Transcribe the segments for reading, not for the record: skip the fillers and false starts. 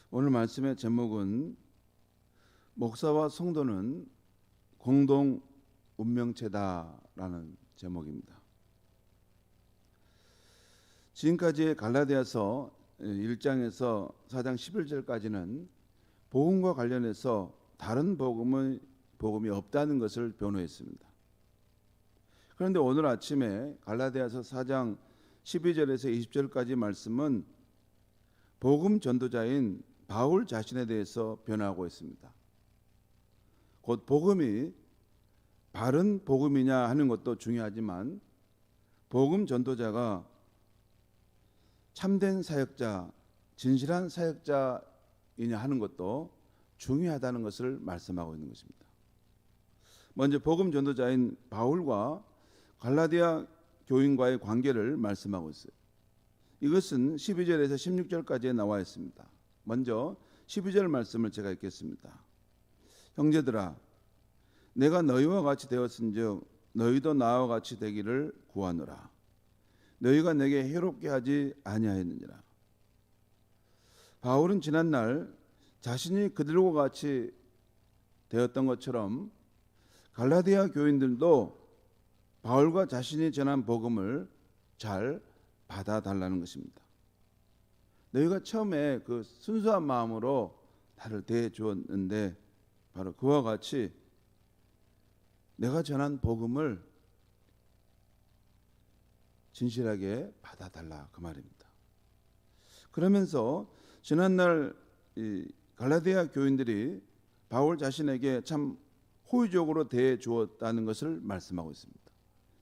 오늘 말씀의 제목은 목사와 성도는 공동 운명체다라는 제목입니다. 지금까지의 갈라디아서 1장에서 4장 11절까지는 복음과 관련해서 다른 복음이 없다는 것을 변호했습니다. 그런데 오늘 아침에 갈라디아서 4장 12절에서 20절까지 말씀은 복음 전도자인 바울 자신에 대해서 변호하고 있습니다. 곧 복음이 바른 복음이냐 하는 것도 중요하지만 복음 전도자가 참된 사역자, 진실한 사역자이냐 하는 것도 중요하다는 것을 말씀하고 있는 것입니다. 먼저 복음 전도자인 바울과 갈라디아 교인과의 관계를 말씀하고 있어요. 이것은 12절에서 16절까지에 나와 있습니다. 먼저 12절 말씀을 제가 읽겠습니다. 형제들아, 내가 너희와 같이 되었은즉 너희도 나와 같이 되기를 구하노라. 너희가 내게 해롭게 하지 아니하였느니라. 바울은 지난날 자신이 그들과 같이 되었던 것처럼 갈라디아 교인들도 바울과 자신이 전한 복음을 잘 받아달라는 것입니다. 너희가 처음에 그 순수한 마음으로 나를 대해 주었는데 바로 그와 같이 내가 전한 복음을 진실하게 받아달라 그 말입니다. 그러면서 지난날 이 갈라디아 교인들이 바울 자신에게 참 호의적으로 대해 주었다는 것을 말씀하고 있습니다.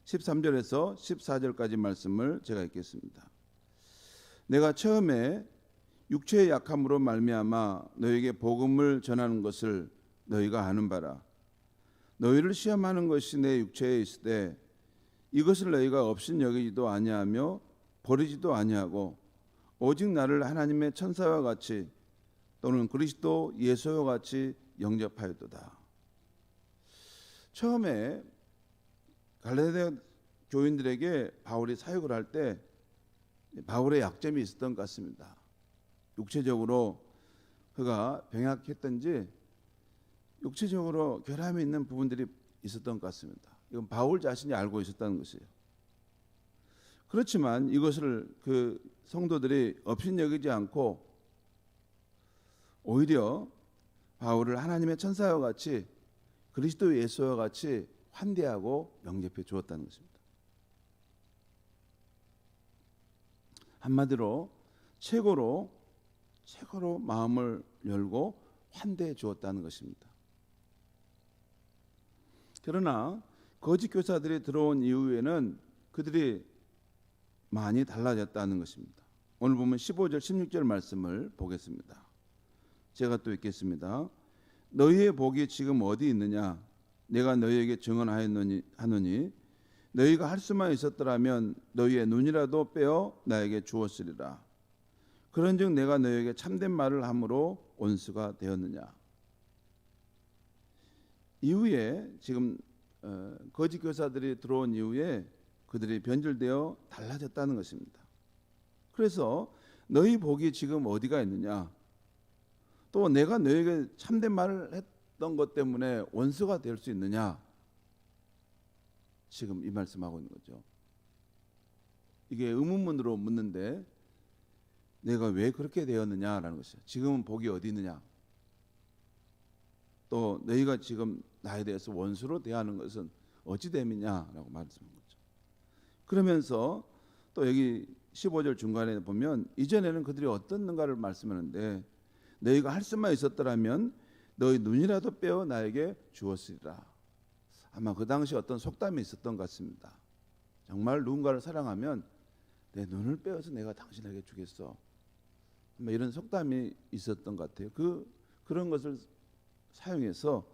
13절에서 14절까지 말씀을 제가 읽겠습니다. 내가 처음에 육체의 약함으로 말미암아 너희에게 복음을 전하는 것을 너희가 아는 바라. 너희를 시험하는 것이 내 육체에 있으되 이것을 너희가 없인 여기지도 아니하며 버리지도 아니하고 오직 나를 하나님의 천사와 같이 또는 그리스도 예수와 같이 영접하였도다. 처음에 갈라디아 교인들에게 바울이 사역을 할 때 바울의 약점이 있었던 것 같습니다. 육체적으로 그가 병약했던지 육체적으로 결함이 있는 부분들이 있었던 것 같습니다. 이건 바울 자신이 알고 있었다는 것이에요. 그렇지만 이것을 그 성도들이 업신여기지 않고 오히려 바울을 하나님의 천사와 같이 그리스도 예수와 같이 환대하고 영접해 주었다는 것입니다. 한마디로 최고로 마음을 열고 환대해 주었다는 것입니다. 그러나 거짓 교사들이 들어온 이후에는 그들이 많이 달라졌다는 것입니다. 오늘 보면 15절 16절 말씀을 보겠습니다. 제가 또 읽겠습니다. 너희의 복이 지금 어디 있느냐? 내가 너희에게 증언하노니 너희가 할 수만 있었더라면 너희의 눈이라도 빼어 나에게 주었으리라. 그런즉 내가 너희에게 참된 말을 함으로 원수가 되었느냐? 이후에 지금 거짓 교사들이 들어온 이후에 그들이 변질되어 달라졌다는 것입니다. 그래서 너희 복이 지금 어디가 있느냐? 또 내가 너희에게 참된 말을 했던 것 때문에 원수가 될 수 있느냐? 지금 이 말씀하고 있는 거죠. 이게 의문문으로 묻는데 내가 왜 그렇게 되었느냐라는 것이죠. 지금은 복이 어디 있느냐? 또 너희가 지금 나에 대해서 원수로 대하는 것은 어찌 됨이냐라고 말씀한 거죠. 그러면서 또 여기 15절 중간에 보면 이전에는 그들이 어떻는가를 말씀하는데 너희가 할 수만 있었더라면 너희 눈이라도 빼어 나에게 주었으리라. 아마 그 당시 어떤 속담이 있었던 것 같습니다. 정말 누군가를 사랑하면 내 눈을 빼어서 내가 당신에게 주겠어. 이런 속담이 있었던 것 같아요. 그런 것을 사용해서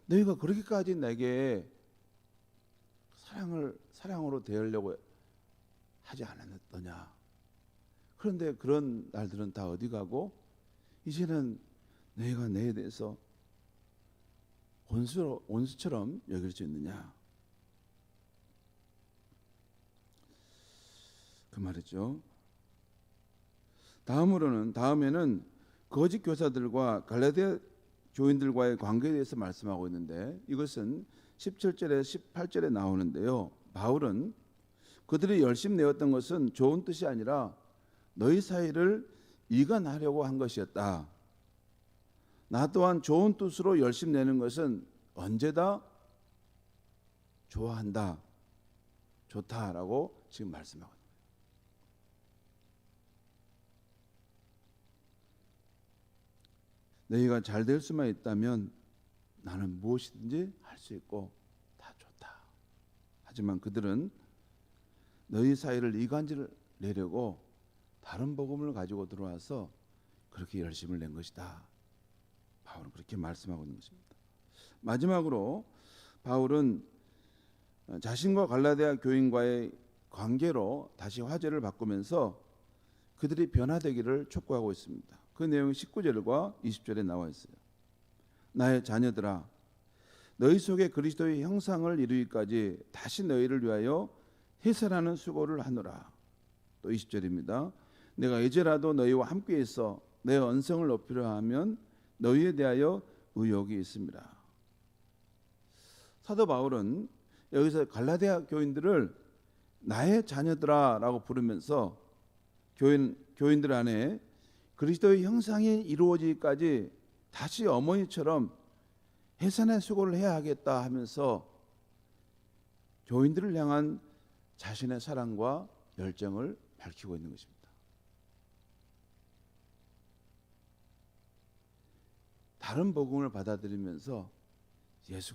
너희가 그렇게까지 내게 사랑으로 대하려고 하지 않았느냐. 그런데 그런 날들은 다 어디 가고 이제는 너희가 내에 대해서 원수처럼 여길 수 있느냐. 그 말이죠. 다음에는 거짓 교사들과 갈라디아 교인들과의 관계에 대해서 말씀하고 있는데 이것은 17절에 18절에 나오는데요. 바울은 그들이 열심 내었던 것은 좋은 뜻이 아니라 너희 사이를 이간하려고 한 것이었다. 나 또한 좋은 뜻으로 열심 내는 것은 언제다 좋아한다, 좋다라고 지금 말씀하고 있습니다. 너희가 잘 될 수만 있다면 나는 무엇이든지 할 수 있고 다 좋다. 하지만 그들은 너희 사이를 이간질 내려고 다른 복음을 가지고 들어와서 그렇게 열심을 낸 것이다. 바울은 그렇게 말씀하고 있는 것입니다. 마지막으로 바울은 자신과 갈라디아 교인과의 관계로 다시 화제를 바꾸면서 그들이 변화되기를 촉구하고 있습니다. 그 내용이 19절과 20절에 나와 있어요. 나의 자녀들아, 너희 속에 그리스도의 형상을 이루기까지 다시 너희를 위하여 해설하는 수고를 하노라. 또 20절입니다. 내가 이제라도 너희와 함께 있어 내 언성을 높이려 하면 너희에 대하여 의욕이 있습니다. 사도 바울은 여기서 갈라디아 교인들을 나의 자녀들아라고 부르면서 교인들 안에 그리스도의 형상이 이루어지기까지 다시 어머니처럼 해산의 수고를 해야 하겠다 하면서 교인들을 향한 자신의 사랑과 열정을 밝히고 있는 것입니다. 다른 복음을 받아들이면서 예수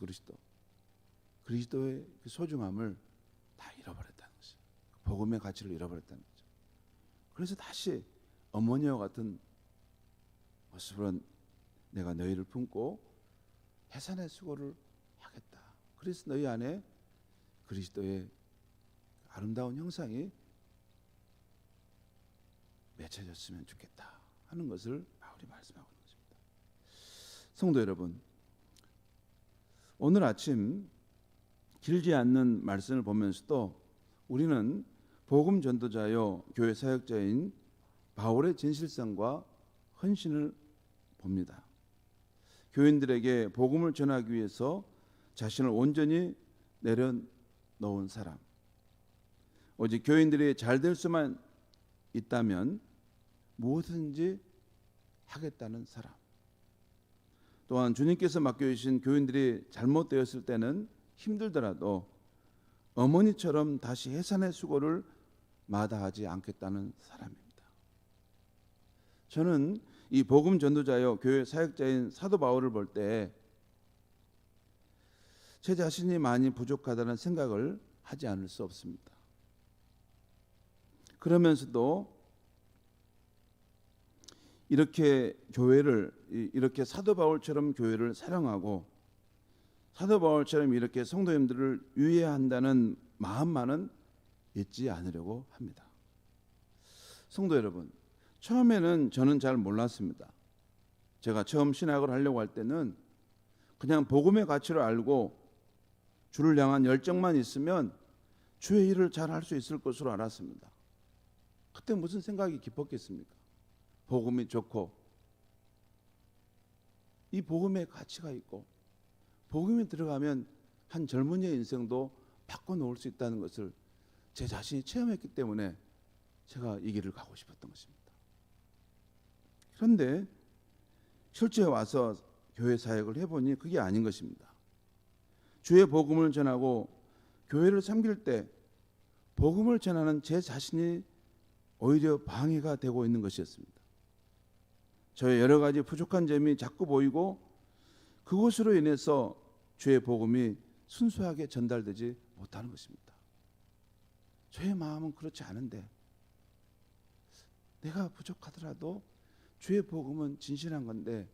그리스도의 그 소중함을 다 잃어버렸다는 것이죠. 복음의 가치를 잃어버렸다는 거죠. 그래서 다시 어머니와 같은 모습으로 내가 너희를 품고 해산의 수고를 하겠다. 그래서 너희 안에 그리스도의 아름다운 형상이 맺혀졌으면 좋겠다 하는 것을 바울이 말씀하고 있는 것입니다. 성도 여러분, 오늘 아침 길지 않는 말씀을 보면서도 우리는 복음 전도자요 교회 사역자인 바울의 진실성과 헌신을 봅니다. 교인들에게 복음을 전하기 위해서 자신을 온전히 내려놓은 사람, 오직 교인들이 잘 될 수만 있다면 무엇든지 하겠다는 사람, 또한 주님께서 맡겨주신 교인들이 잘못되었을 때는 힘들더라도 어머니처럼 다시 해산의 수고를 마다하지 않겠다는 사람입니다. 저는 이 복음 전도자요 교회 사역자인 사도 바울을 볼 때 제 자신이 많이 부족하다는 생각을 하지 않을 수 없습니다. 그러면서도 이렇게 사도 바울처럼 교회를 사랑하고 사도 바울처럼 이렇게 성도님들을 위해야 한다는 마음만은 잊지 않으려고 합니다. 성도 여러분, 처음에는 저는 잘 몰랐습니다. 제가 처음 신학을 하려고 할 때는 그냥 복음의 가치를 알고 주를 향한 열정만 있으면 주의 일을 잘 할 수 있을 것으로 알았습니다. 그때 무슨 생각이 깊었겠습니까? 복음이 좋고 이 복음의 가치가 있고 복음이 들어가면 한 젊은이의 인생도 바꿔놓을 수 있다는 것을 제 자신이 체험했기 때문에 제가 이 길을 가고 싶었던 것입니다. 그런데 실제 와서 교회 사역을 해보니 그게 아닌 것입니다. 주의 복음을 전하고 교회를 섬길 때 복음을 전하는 제 자신이 오히려 방해가 되고 있는 것이었습니다. 저의 여러 가지 부족한 점이 자꾸 보이고 그것으로 인해서 주의 복음이 순수하게 전달되지 못하는 것입니다. 저의 마음은 그렇지 않은데 내가 부족하더라도 주의 복음은 진실한 건데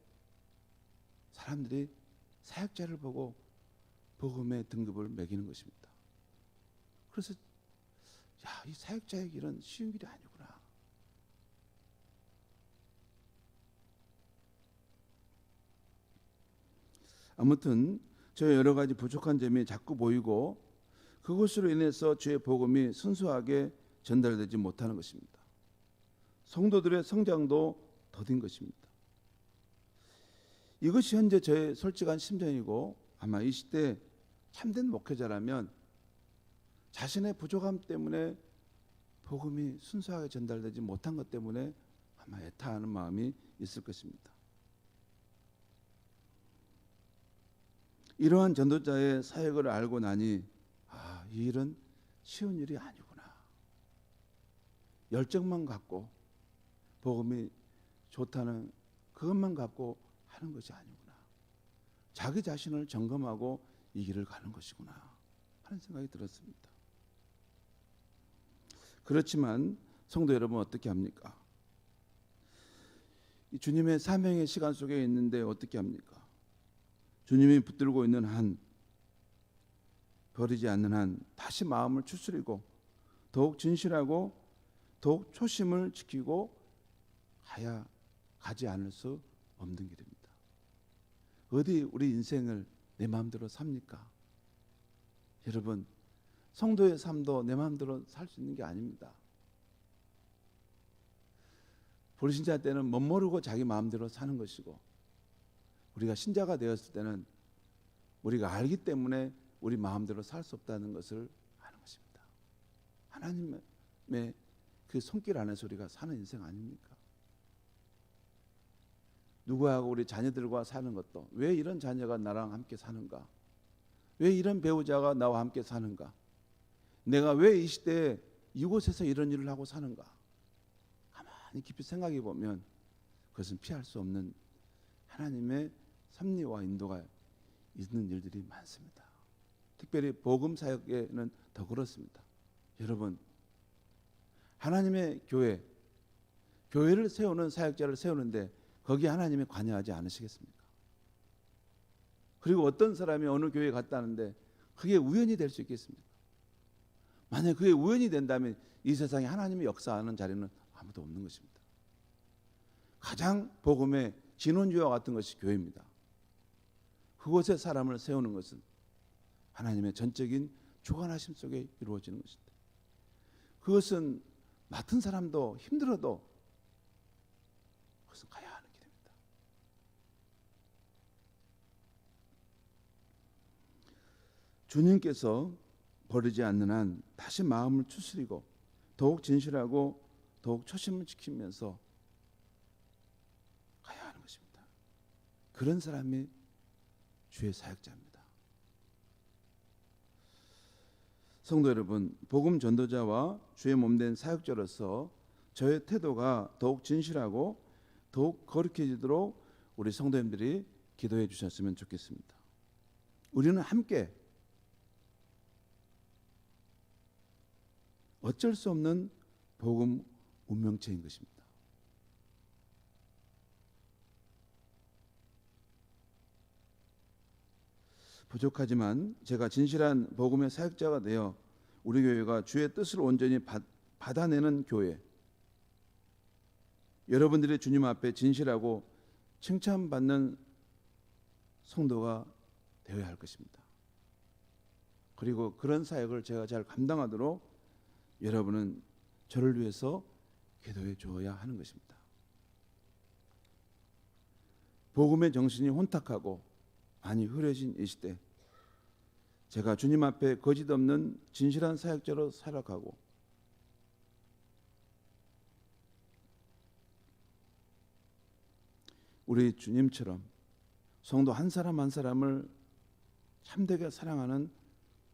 사람들이 사역자를 보고 복음의 등급을 매기는 것입니다. 그래서 이 사역자의 길은 쉬운 길이 아니구나. 아무튼 저의 여러 가지 부족한 점이 자꾸 보이고 그것으로 인해서 주의 복음이 순수하게 전달되지 못하는 것입니다. 성도들의 성장도 더딘 것입니다. 이것이 현재 저의 솔직한 심정이고, 아마 이 시대 참된 목회자라면 자신의 부족함 때문에 복음이 순수하게 전달되지 못한 것 때문에 아마 애타하는 마음이 있을 것입니다. 이러한 전도자의 사역을 알고 나니 이 일은 쉬운 일이 아니구나. 열정만 갖고 복음이 좋다는 그것만 갖고 하는 것이 아니구나. 자기 자신을 점검하고 이 길을 가는 것이구나 하는 생각이 들었습니다. 그렇지만 성도 여러분, 어떻게 합니까? 주님의 사명의 시간 속에 있는데 어떻게 합니까? 주님이 붙들고 있는 한, 버리지 않는 한 다시 마음을 추스리고 더욱 진실하고 더욱 초심을 지키고 가지 않을 수 없는 길입니다. 어디 우리 인생을 내 마음대로 삽니까? 여러분, 성도의 삶도 내 마음대로 살 수 있는 게 아닙니다. 불신자 때는 멋모르고 자기 마음대로 사는 것이고, 우리가 신자가 되었을 때는 우리가 알기 때문에 우리 마음대로 살 수 없다는 것을 아는 것입니다. 하나님의 그 손길 안에서 우리가 사는 인생 아닙니까? 누구하고 우리 자녀들과 사는 것도, 왜 이런 자녀가 나랑 함께 사는가? 왜 이런 배우자가 나와 함께 사는가? 내가 왜 이 시대에 이곳에서 이런 일을 하고 사는가? 가만히 깊이 생각해 보면 그것은 피할 수 없는 하나님의 섭리와 인도가 있는 일들이 많습니다. 특별히 복음 사역에는 더 그렇습니다. 여러분, 하나님의 교회를 세우는 사역자를 세우는데 거기에 하나님이 관여하지 않으시겠습니까? 그리고 어떤 사람이 어느 교회에 갔다는데 그게 우연이 될 수 있겠습니까? 만약 그게 우연이 된다면 이 세상에 하나님의 역사하는 자리는 아무도 없는 것입니다. 가장 복음의 진원지와 같은 것이 교회입니다. 그곳에 사람을 세우는 것은 하나님의 전적인 주관하심 속에 이루어지는 것입니다. 그것은 맡은 사람도 힘들어도 그것은 가야 하는 길입니다. 주님께서 버리지 않는 한 다시 마음을 추스리고 더욱 진실하고 더욱 초심을 지키면서 가야 하는 것입니다. 그런 사람이 주의 사역자입니다. 성도 여러분, 복음 전도자와 주의 몸된 사역자로서 저의 태도가 더욱 진실하고 더욱 거룩해지도록 우리 성도님들이 기도해 주셨으면 좋겠습니다. 우리는 함께 어쩔 수 없는 복음 운명체인 것입니다. 부족하지만 제가 진실한 복음의 사역자가 되어 우리 교회가 주의 뜻을 온전히 받아내는 교회, 여러분들이 주님 앞에 진실하고 칭찬받는 성도가 되어야 할 것입니다. 그리고 그런 사역을 제가 잘 감당하도록 여러분은 저를 위해서 기도해 주어야 하는 것입니다. 복음의 정신이 혼탁하고 많이 흐려진 이 시대, 제가 주님 앞에 거짓 없는 진실한 사역자로 살아가고 우리 주님처럼 성도 한 사람 한 사람을 참되게 사랑하는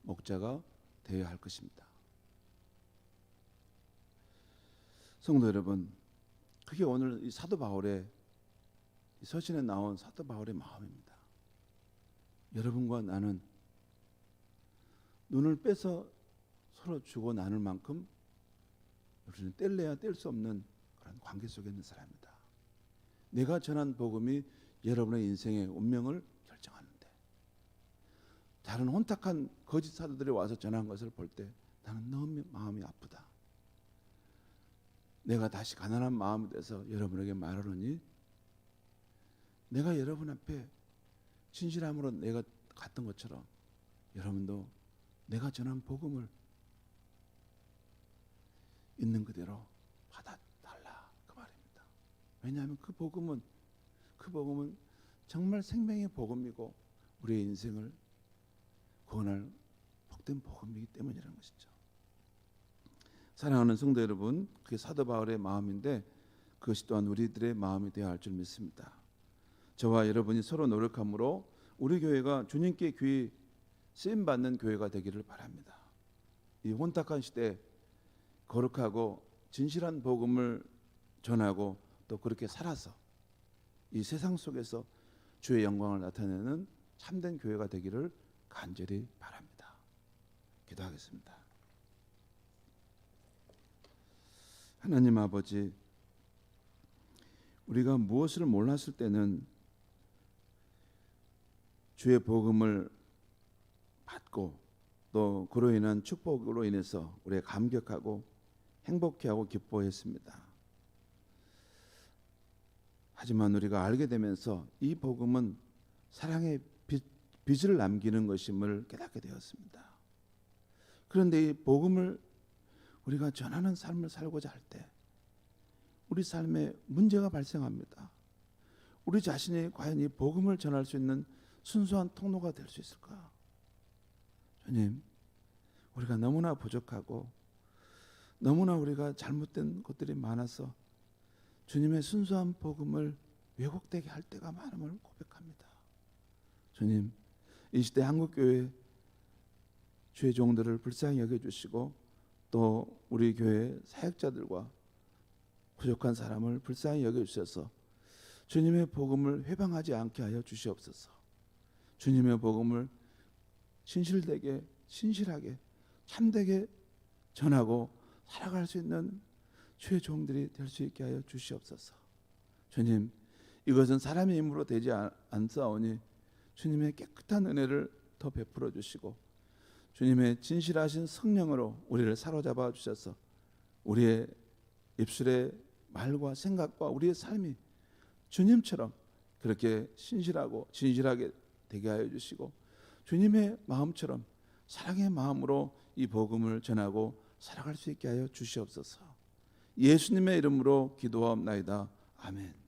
목자가 되어야 할 것입니다. 성도 여러분, 그게 오늘 이 사도 바울의 이 서신에 나온 사도 바울의 마음입니다. 여러분과 나는 눈을 빼서 서로 주고 나눌 만큼 우리는 뗄래야 뗄 수 없는 그런 관계 속에 있는 사람이다. 내가 전한 복음이 여러분의 인생의 운명을 결정하는데, 다른 혼탁한 거짓 사도들이 와서 전한 것을 볼 때 나는 너무 마음이 아프다. 내가 다시 가난한 마음이 돼서 여러분에게 말하노니, 내가 여러분 앞에 진실함으로 내가 갔던 것처럼 여러분도 내가 전한 복음을 있는 그대로 받아달라, 그 말입니다. 왜냐하면 그 복음은 정말 생명의 복음이고 우리의 인생을 구원할 복된 복음이기 때문이라는 것이죠. 사랑하는 성도 여러분, 그게 사도 바울의 마음인데 그것이 또한 우리들의 마음이 되어야 할 줄 믿습니다. 저와 여러분이 서로 노력함으로 우리 교회가 주님께 귀히 쓰임받는 교회가 되기를 바랍니다. 이 혼탁한 시대에 거룩하고 진실한 복음을 전하고 또 그렇게 살아서 이 세상 속에서 주의 영광을 나타내는 참된 교회가 되기를 간절히 바랍니다. 기도하겠습니다. 하나님 아버지, 우리가 무엇을 몰랐을 때는 주의 복음을 받고 또 그로 인한 축복으로 인해서 우리가 감격하고 행복해하고 기뻐했습니다. 하지만 우리가 알게 되면서 이 복음은 사랑의 빚을 남기는 것임을 깨닫게 되었습니다. 그런데 이 복음을 우리가 전하는 삶을 살고자 할 때 우리 삶에 문제가 발생합니다. 우리 자신이 과연 이 복음을 전할 수 있는 순수한 통로가 될 수 있을까? 주님, 우리가 너무나 부족하고 너무나 우리가 잘못된 것들이 많아서 주님의 순수한 복음을 왜곡되게 할 때가 많음을 고백합니다. 주님, 이 시대 한국교회 주의 종들을 불쌍히 여겨주시고 또 우리 교회 사역자들과 부족한 사람을 불쌍히 여겨주셔서 주님의 복음을 회방하지 않게 하여 주시옵소서. 주님의 복음을 신실되게 신실하게 참되게 전하고 살아갈 수 있는 주의 종들이 될 수 있게 하여 주시옵소서. 주님, 이것은 사람의 힘으로 되지 않사오니 주님의 깨끗한 은혜를 더 베풀어 주시고 주님의 진실하신 성령으로 우리를 사로잡아 주셔서 우리의 입술의 말과 생각과 우리의 삶이 주님처럼 그렇게 신실하고 진실하게 되게 하여 주시고 주님의 마음처럼 사랑의 마음으로 이 복음을 전하고 살아갈 수 있게 하여 주시옵소서. 예수님의 이름으로 기도하옵나이다. 아멘.